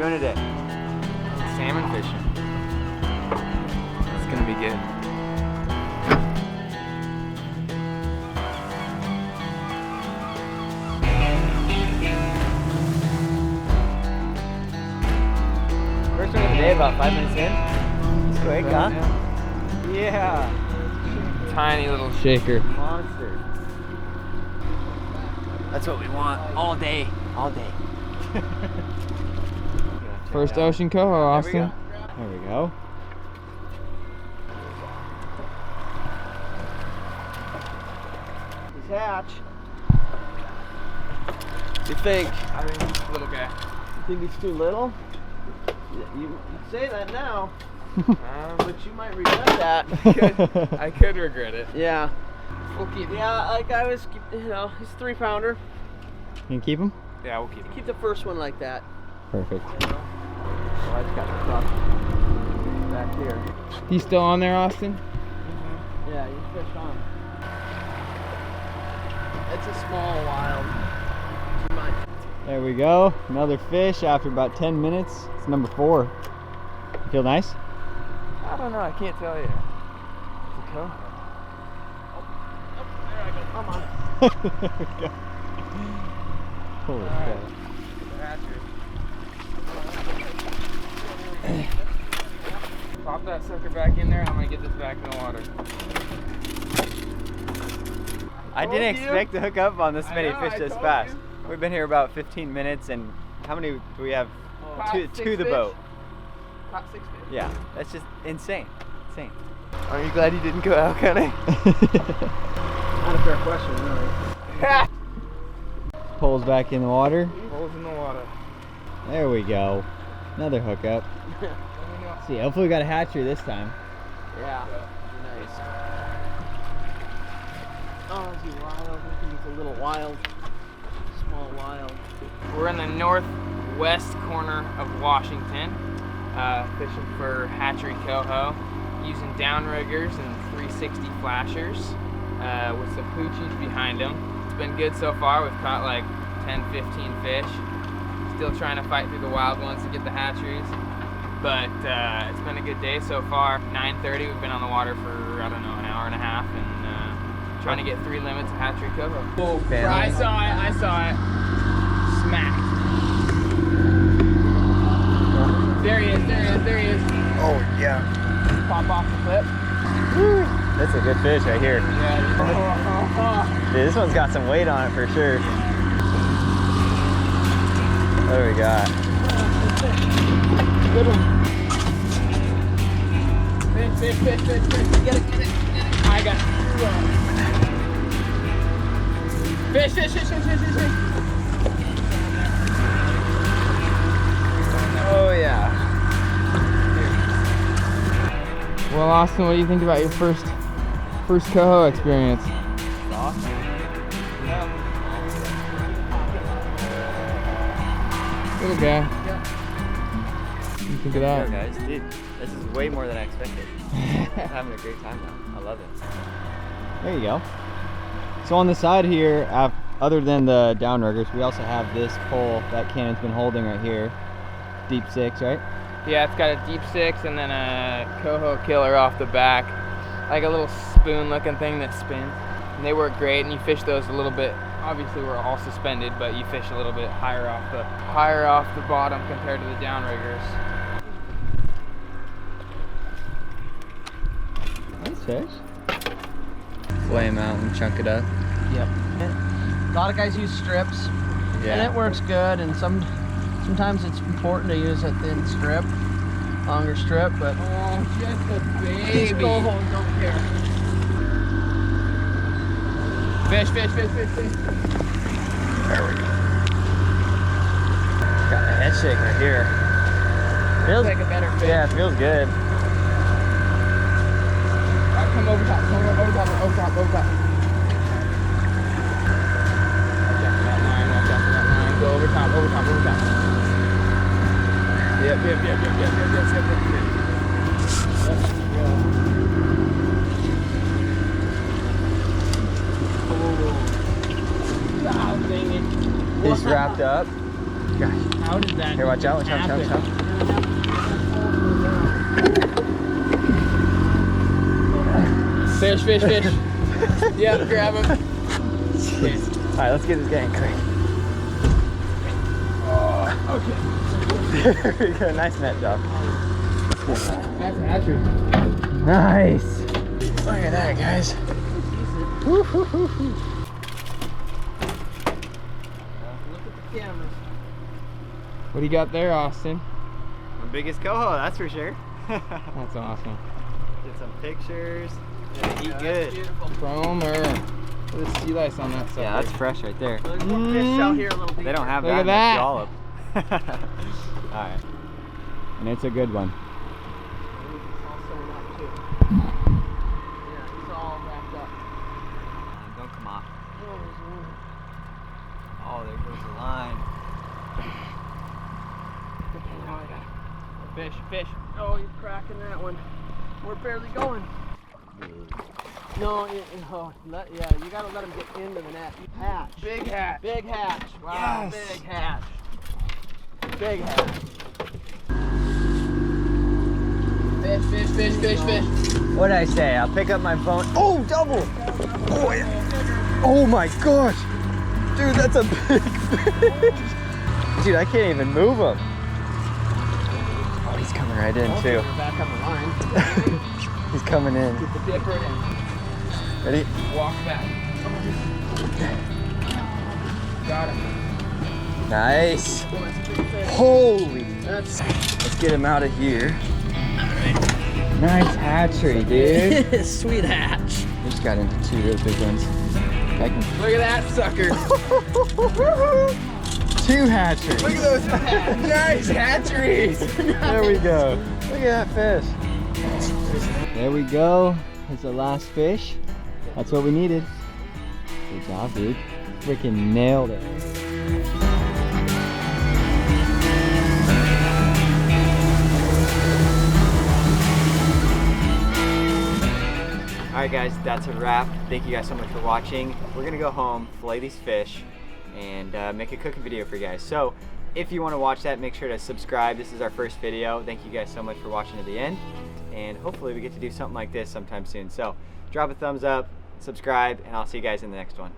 doing today? Salmon fishing. It's gonna be good. First one of the day, about 5 minutes in. It's quick, huh? Yeah. Tiny little shaker. Monster. That's what we want all day. All day. First ocean coho, Austin. There we go. He's hatch. You think? I think he's a little guy. You think he's too little? You say that now, but you might regret that. I could regret it. Yeah. We'll keep him. Yeah, like I was, you know, he's a 3-pounder. You can keep him? Yeah, we'll keep him. Keep the first one like that. Perfect. Oh, I just got the stuff back here. He's still on there, Austin? Yeah, you fished on. It's a small wild. Too much. There we go. Another fish after about 10 minutes. It's number 4. Feel nice? I don't know, I can't tell you. Is it coho? There I go. Come on. There we go. Holy cow. Pop that sucker back in there and I'm gonna get this back in the water. I didn't expect to hook up on this many fish this fast. You. We've been here about 15 minutes, and how many do we have to the boat? Caught 6 fish. Yeah, that's just insane. Insane. Aren't you glad you didn't go out, Connie? Not a fair question, really. Pulls back in the water. Holes in the water. There we go. Another hookup. See, hopefully we got a hatchery this time. Yeah. Nice. Oh, is he wild? I think he's a little wild. Small wild. We're in the northwest corner of Washington, fishing for hatchery coho, using downriggers and 360 flashers, with some poochies behind them. It's been good so far. We've caught like 10, 15 fish. Still trying to fight through the wild ones to get the hatcheries. But it's been a good day so far. 9:30, we've been on the water for, I don't know, an hour and a half, and trying to get 3 limits of hatchery coho. Oh, I saw it. Smacked. There he is. Oh, yeah. Pop off the clip. That's a good fish right here. Yeah. Dude, this one's got some weight on it for sure. What do we got? Good one. Fish. Get it. I got 2 Fish. Oh, yeah. Well, Austin, what do you think about your first coho experience? Awesome. Little guy. What do you think of that? Yo, guys, dude, this is way more than I expected. I'm having a great time now. I love it. There you go. So on the side here, other than the downriggers, we also have this pole that Cannon's been holding right here. Deep 6, right? Yeah, it's got a deep 6 and then a coho killer off the back, like a little spoon looking thing that spins. And they work great, and you fish those a little bit. Obviously we're all suspended, but you fish a little bit higher off the bottom compared to the downriggers. Nice fish. Weigh them out and chunk it up. Yep. A lot of guys use strips, Yeah. and it works good. And sometimes it's important to use a thin strip, longer strip. But Oh, just a these baby. cohos don't care. Fish. There we go. Got a head shake right here. Feels Like a better fish. Yeah, it feels good. Alright, come over top. Watch out for that line. Go over top. Yep. Oh, dang it. He's wrapped up. Gosh. How how did that Here, watch out, watch out, watch out, watch out. Fish, fish, fish. Yep, grab him. All right, let's get this guy in quick. Okay. There we go, nice net job. That's a hatchery. Nice. Look at that, guys. Woo, hoo, hoo, hoo. Look at the cameras. What do you got there, Austin? The biggest coho, that's for sure. That's awesome. Get some pictures. Eat That's good. beautiful. Chrome or the sea lice on that side. Yeah, that's fresh right there. There's more fish out here a little deeper. They don't have Look that. at in that. the All right. And it's a good one. He's all sewn up too. Yeah, he's all wrapped up. Don't come off. Oh, there's one. Oh, there goes the line. Oh, I got it. Fish, fish. Oh, you're cracking that one. We're barely going. No, yeah, you gotta let him get into the net. Hatch. Big hatch. Big hatch. Wow, Yes. big hatch. Big hatch. Fish, fish, fish, fish, fish. What did I say? I'll pick up my phone. Oh, double! Oh, yeah. Oh my gosh! Dude, that's a big fish! Dude, I can't even move him. Oh, he's coming right in too. We're back on the line. He's coming in. Get the dipper and Ready? walk back. Got him. Nice. Holy. Let's get him out of here. Nice hatchery, dude. Sweet hatch. We just got into two real big ones. I can... Look at that sucker. Two hatcheries. Look at those nice hatcheries. There we go. Look at that fish. There we go. That's the last fish. That's what we needed. Good job, dude. Freaking nailed it. Alright guys, that's a wrap. Thank you guys so much for watching. We're gonna go home, fillet these fish, and make a cooking video for you guys. So if you want to watch that, make sure to subscribe. This is our first video. Thank you guys so much for watching to the end, and hopefully we get to do something like this sometime soon. So drop a thumbs up, subscribe, and I'll see you guys in the next one.